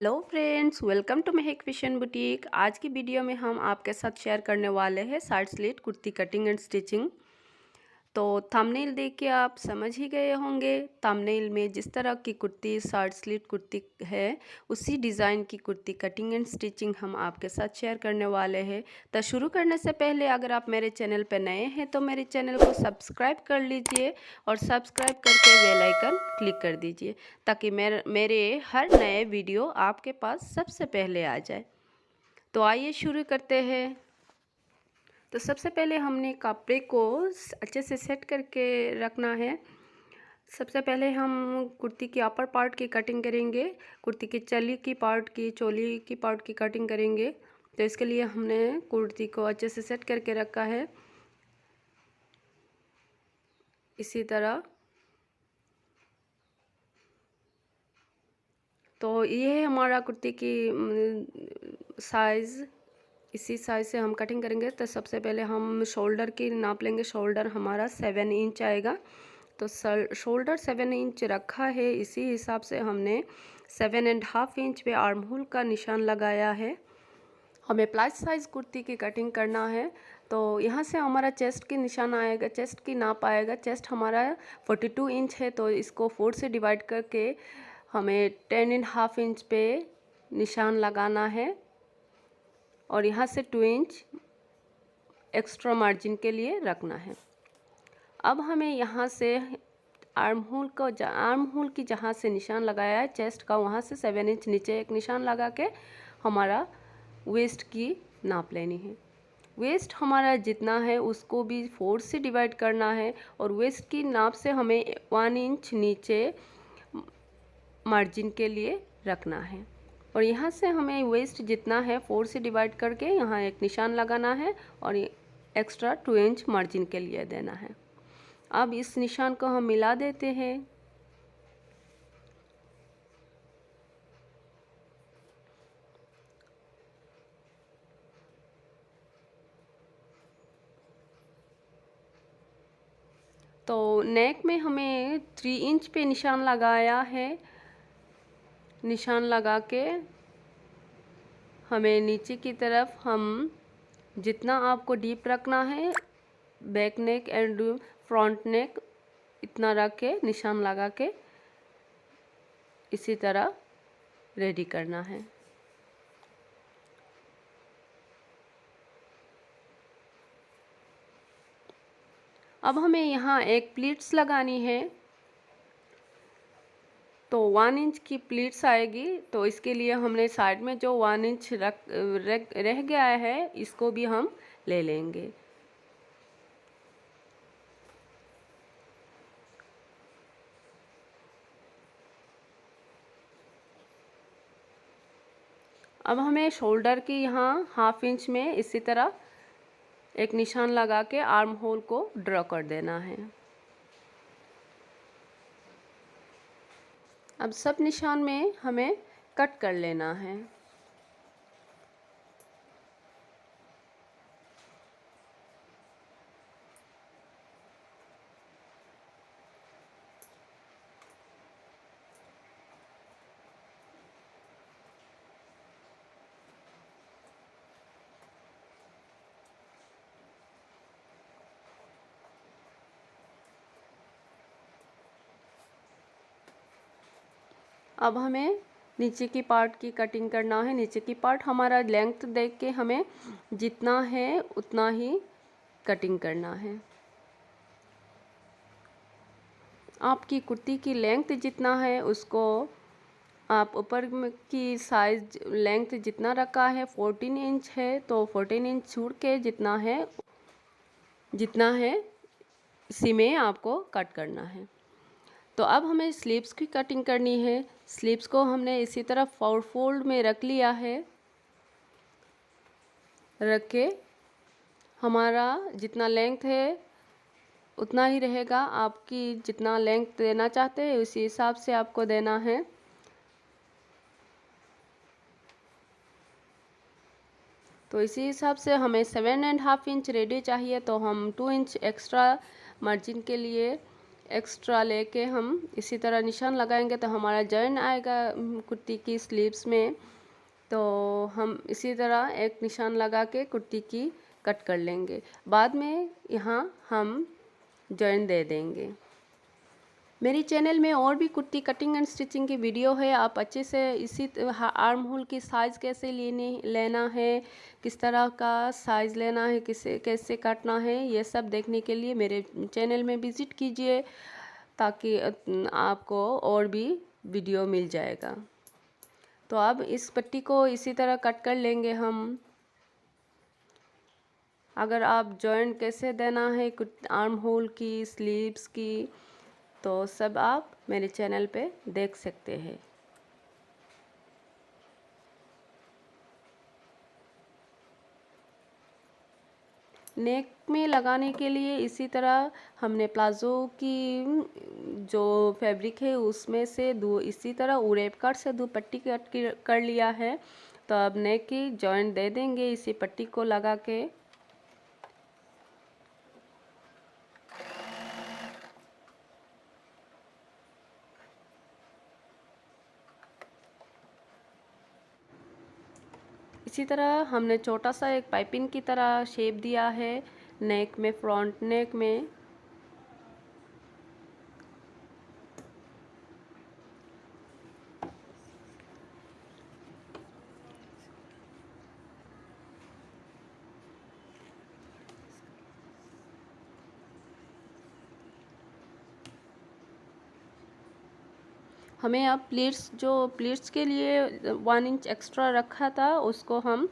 Hello friends, welcome to Mahak fashion boutique. आज की video में हम आपके साथ शेयर करने वाले हैं side slit kurti cutting and stitching. तो थंबनेल देख के आप समझ ही गए होंगे। थंबनेल में जिस तरह की कुर्ती साइड स्लिट कुर्ती है, उसी डिज़ाइन की कुर्ती कटिंग एंड स्टिचिंग हम आपके साथ शेयर करने वाले हैं। तो शुरू करने से पहले अगर आप मेरे चैनल पर नए हैं तो मेरे चैनल को सब्सक्राइब कर लीजिए और सब्सक्राइब करके बेल आइकन क्लिक कर दीजिए ताकि मेरे हर नए वीडियो आपके पास सबसे पहले आ जाए। तो आइए शुरू करते हैं। तो सबसे पहले हमने कपड़े को अच्छे से सेट करके रखना है। सबसे पहले हम कुर्ती की अपर पार्ट की कटिंग करेंगे, कुर्ती की चोली की पार्ट की कटिंग करेंगे। तो इसके लिए हमने कुर्ती को अच्छे से सेट करके रखा है। इसी तरह तो ये है हमारा कुर्ती की साइज़। इसी साइज़ से हम कटिंग करेंगे। तो सबसे पहले हम शोल्डर की नाप लेंगे। शोल्डर हमारा 7 इंच आएगा। तो शोल्डर 7 इंच रखा है, इसी हिसाब से हमने 7.5 इंच पे आर्म होल का निशान लगाया है। हमें प्लस साइज़ कुर्ती की कटिंग करना है। तो यहाँ से हमारा चेस्ट की निशान आएगा, चेस्ट की नाप आएगा। चेस्ट हमारा 42 इंच है, तो इसको 4 से डिवाइड करके हमें 10.5 इंच पे निशान लगाना है और यहाँ से 2 इंच एक्स्ट्रा मार्जिन के लिए रखना है। अब हमें यहाँ से आर्म होल की जहाँ से निशान लगाया है चेस्ट का, वहाँ से 7 इंच नीचे एक निशान लगा के हमारा वेस्ट की नाप लेनी है। वेस्ट हमारा जितना है उसको भी 4 से डिवाइड करना है और वेस्ट की नाप से हमें 1 इंच नीचे मार्जिन के लिए रखना है। और यहाँ से हमें वेस्ट जितना है 4 से डिवाइड करके यहाँ एक निशान लगाना है और एक्स्ट्रा 2 इंच मार्जिन के लिए देना है। अब इस निशान को हम मिला देते हैं। तो नेक में हमें 3 इंच पे निशान लगाया है। निशान लगा के हमें नीचे की तरफ हम जितना आपको डीप रखना है, बैक नेक एंड फ्रंट नेक, इतना रख के निशान लगा के इसी तरह रेडी करना है। अब हमें यहाँ एक प्लीट्स लगानी है। तो 1 इंच की प्लीट्स आएगी। तो इसके लिए हमने साइड में जो 1 इंच रह गया है, इसको भी हम ले लेंगे। अब हमें शोल्डर की यहाँ 1/2 इंच में इसी तरह एक निशान लगा के आर्म होल को ड्रॉ कर देना है। अब सब निशान में हमें कट कर लेना है। अब हमें नीचे की पार्ट की कटिंग करना है। नीचे की पार्ट हमारा लेंथ देख के हमें जितना है उतना ही कटिंग करना है। आपकी कुर्ती की लेंथ जितना है उसको आप ऊपर की साइज लेंथ जितना रखा है 14 इंच है, तो 14 इंच छोड़ के जितना है इसी में आपको कट करना है। तो अब हमें स्लीव्स की कटिंग करनी है। स्लीव्स को हमने इसी तरह 4 फोल्ड में रख लिया है। रख के हमारा जितना लेंथ है उतना ही रहेगा। आपकी जितना लेंथ देना चाहते हैं उसी हिसाब से आपको देना है। तो इसी हिसाब से हमें 7.5 इंच रेडी चाहिए, तो हम 2 इंच एक्स्ट्रा मार्जिन के लिए एक्स्ट्रा लेके हम इसी तरह निशान लगाएंगे तो हमारा जॉइन आएगा कुर्ती की स्लीव्स में। तो हम इसी तरह एक निशान लगा के कुर्ती की कट कर लेंगे। बाद में यहाँ हम जॉइन दे देंगे। मेरी चैनल में और भी कुर्ती कटिंग एंड स्टिचिंग की वीडियो है। आप अच्छे से इसी आर्म होल की साइज़ कैसे लेना है, किस तरह का साइज़ लेना है, कैसे काटना है, ये सब देखने के लिए मेरे चैनल में विज़िट कीजिए, ताकि आपको और भी वीडियो मिल जाएगा। तो अब इस पट्टी को इसी तरह कट कर लेंगे हम। अगर आप जॉइंट कैसे देना है आर्म होल की, स्लीव्स की, तो सब आप मेरे चैनल पे देख सकते हैं। नेक में लगाने के लिए इसी तरह हमने प्लाज़ो की जो फैब्रिक है उसमें से इसी तरह उरेप कट से 2 पट्टी कट कर लिया है। तो अब नेक की जॉइंट दे देंगे इसी पट्टी को लगा के। इसी तरह हमने छोटा सा एक पाइपिंग की तरह शेप दिया है नेक में, फ्रंट नेक में। हमें अब प्लीट्स के लिए 1 इंच एक्स्ट्रा रखा था, उसको हम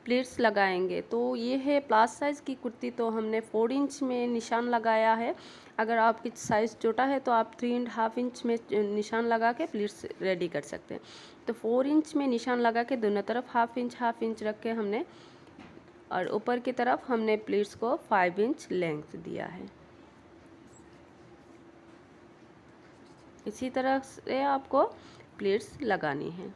प्लीट्स लगाएंगे। तो ये है प्लस साइज़ की कुर्ती, तो हमने 4 इंच में निशान लगाया है। अगर आपकी साइज़ छोटा है तो आप 3.5 इंच में निशान लगा के प्लीट्स रेडी कर सकते हैं। तो 4 इंच में निशान लगा के दोनों तरफ हाफ इंच रख के हमने, और ऊपर की तरफ हमने प्लीट्स को 5 इंच लेंथ दिया है। इसी तरह से आपको प्लीट्स लगानी है।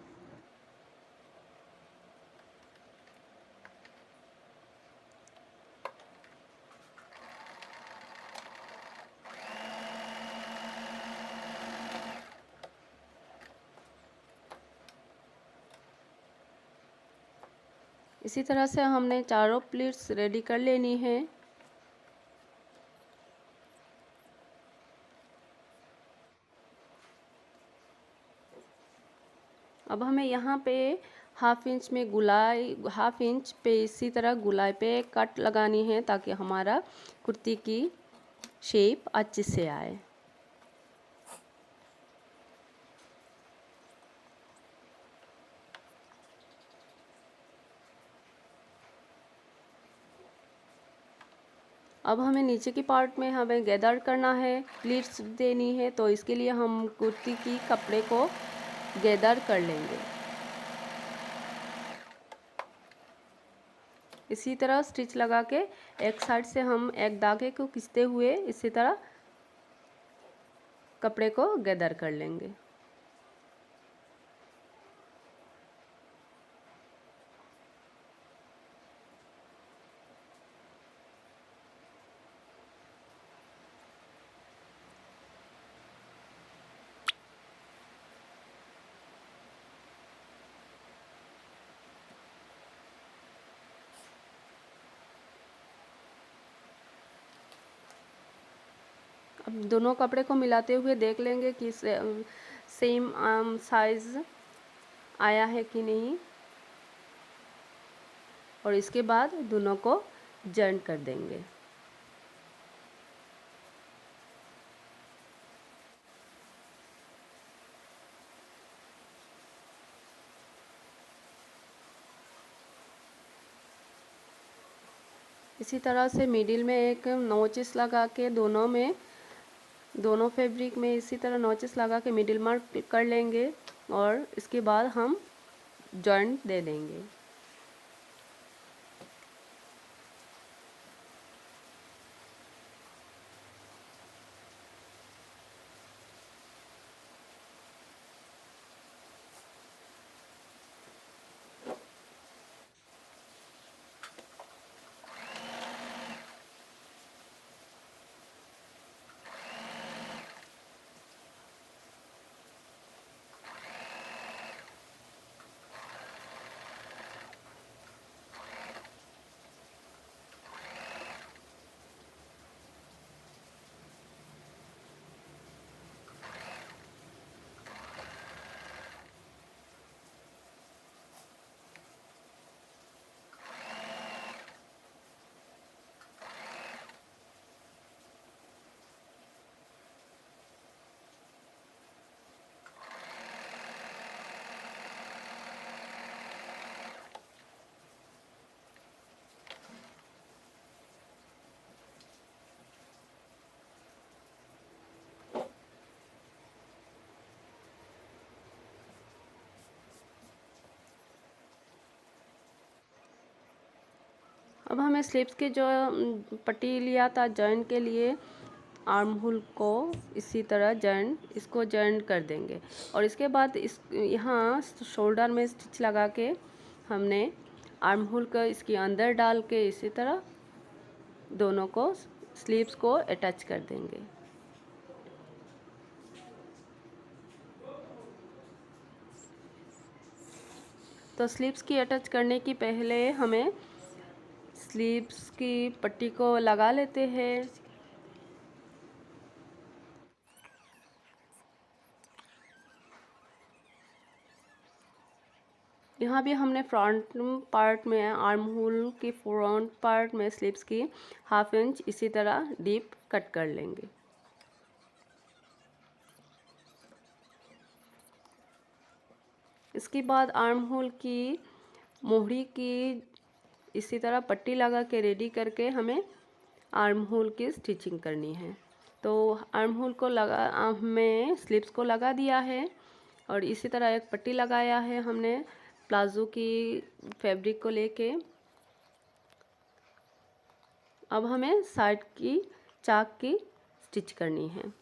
इसी तरह से हमने चारों प्लीट्स रेडी कर लेनी है। अब हमें यहाँ पे हाफ इंच पे इसी तरह गुलाई पे कट लगानी है, ताकि हमारा कुर्ती की शेप अच्छे से आए। अब हमें नीचे की पार्ट में हमें गैदर करना है, प्लीट्स देनी है। तो इसके लिए हम कुर्ती की कपड़े को गैदर कर लेंगे। इसी तरह स्टिच लगा के एक साइड से हम एक धागे को खींचते हुए इसी तरह कपड़े को गैदर कर लेंगे। अब दोनों कपड़े को मिलाते हुए देख लेंगे कि सेम साइज़ आया है कि नहीं, और इसके बाद दोनों को जॉइन कर देंगे। इसी तरह से मिडिल में एक नोचेस लगा के दोनों फैब्रिक में इसी तरह नोचेस लगा के मिडिल मार्क कर लेंगे, और इसके बाद हम जॉइंट दे देंगे। अब हमें स्लीव्स की जो पट्टी लिया था जॉइन के लिए, आर्म होल को इसी तरह इसको जॉइन कर देंगे। और इसके बाद इस यहाँ शोल्डर में स्टिच लगा के हमने आर्म होल को इसके अंदर डाल के इसी तरह दोनों को स्लीव्स को अटैच कर देंगे। तो स्लीव्स की अटैच करने की पहले हमें स्लीव्स की पट्टी को लगा लेते हैं। यहाँ भी हमने फ्रंट पार्ट में आर्म होल की फ्रंट पार्ट में स्लीव्स की 1/2 इंच इसी तरह डीप कट कर लेंगे। इसके बाद आर्म होल की मोहरी की इसी तरह पट्टी लगा के रेडी करके हमें आर्म होल की स्टिचिंग करनी है। तो आर्म होल को हमने स्लीव्स को लगा दिया है और इसी तरह एक पट्टी लगाया है हमने प्लाजो की फैब्रिक को लेके। अब हमें साइड की चाक की स्टिच करनी है।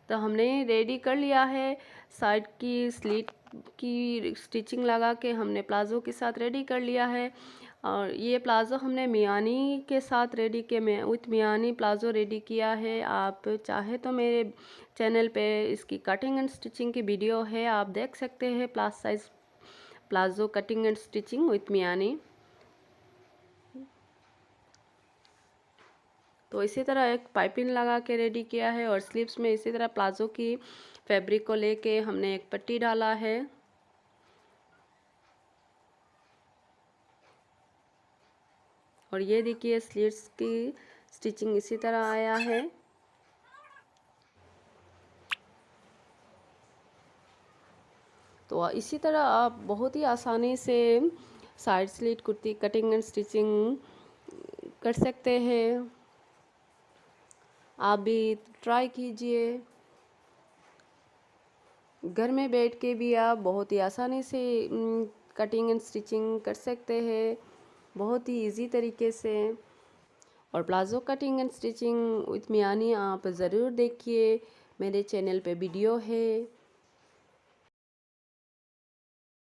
तो हमने रेडी कर लिया है, साइड की स्लीट की स्टिचिंग लगा के हमने प्लाज़ो के साथ रेडी कर लिया है। और ये प्लाज़ो हमने मियानी के साथ रेडी किया, विथ मियानी प्लाज़ो रेडी किया है। आप चाहे तो मेरे चैनल पे इसकी कटिंग एंड स्टिचिंग की वीडियो है, आप देख सकते हैं। Plus size palazzo cutting and stitching with Miani. तो इसी तरह एक पाइपिंग लगा के रेडी किया है और स्लीव्स में इसी तरह प्लाजो की फैब्रिक को लेके हमने एक पट्टी डाला है। और ये देखिए स्लीव्स की स्टिचिंग इसी तरह आया है। तो इसी तरह आप बहुत ही आसानी से side slit kurti cutting and stitching कर सकते हैं। आप भी ट्राई कीजिए। घर में बैठ के भी आप बहुत ही आसानी से कटिंग एंड स्टिचिंग कर सकते हैं, बहुत ही इजी तरीके से। और palazzo cutting and stitching with Miani आप ज़रूर देखिए, मेरे चैनल पे वीडियो है।